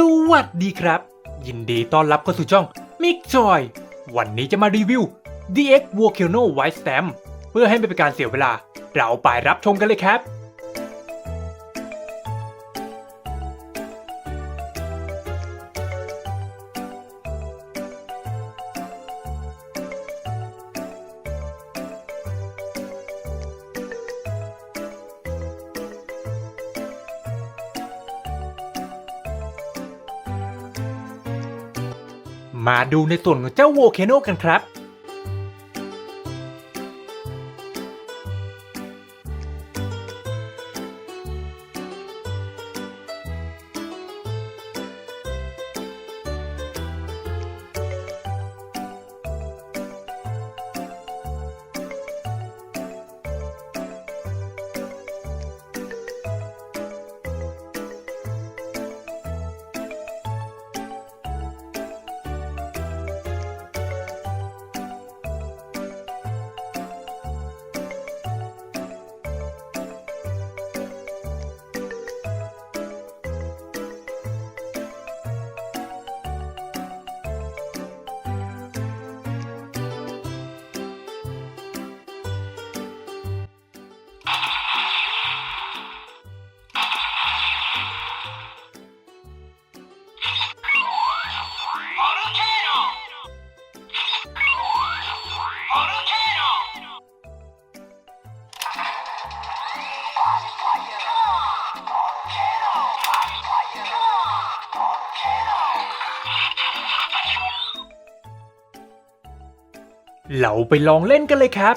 สวัสดีครับยินดีต้อนรับเข้าสู่ช่อง Mick Joy วันนี้จะมารีวิว DX Volcano White Stamp เพื่อให้ไม่เป็นการเสียเวลาเราไปรับชมกันเลยครับมาดูในส่วนของเจ้า Volcano กันครับเราไปลองเล่นกันเลยครับ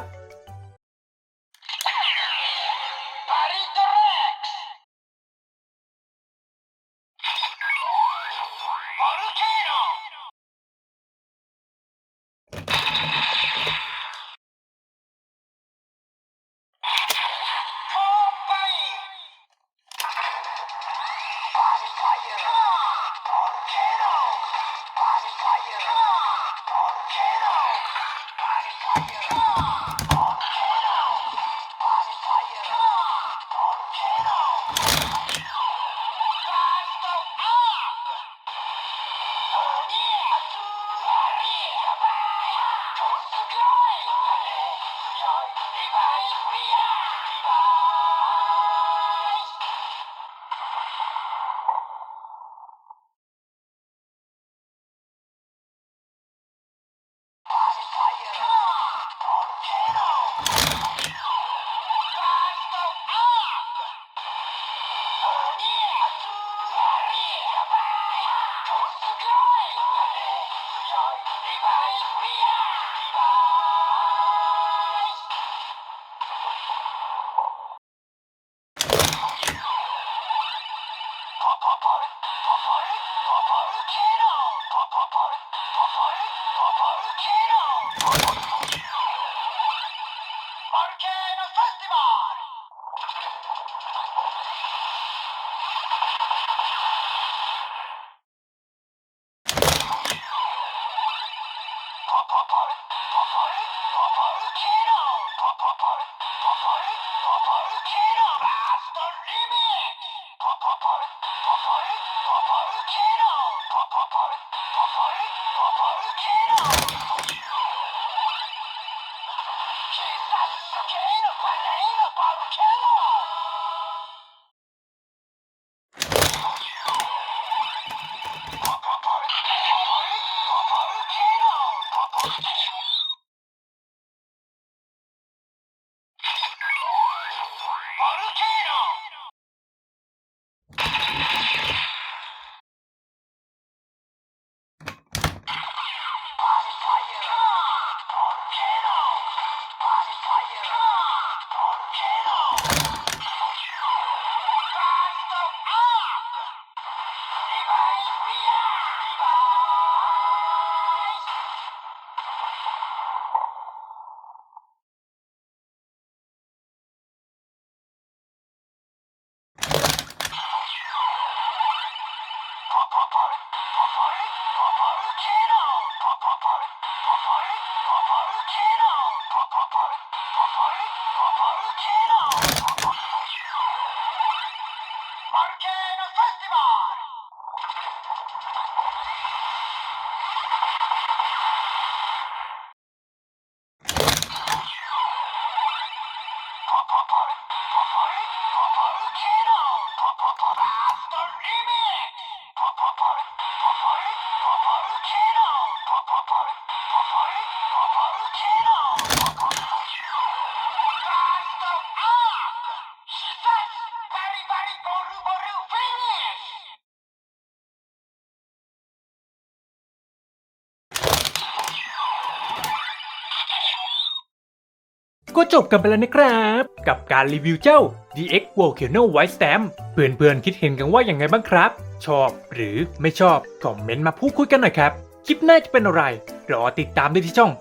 ก็จบกันไปแล้วนะครับ กับการรีวิวเจ้า DX Volcano White Stamp เพื่อนๆคิดเห็นกันว่าอย่างไงบ้างครับ ชอบหรือไม่ชอบคอมเมนต์มาพูดคุยกันหน่อยครับ คลิปหน้าจะเป็นอะไร รอติดตามได้ที่ช่อง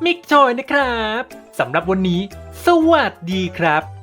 Mix Toy นะครับสำหรับวันนี้ สวัสดีครับ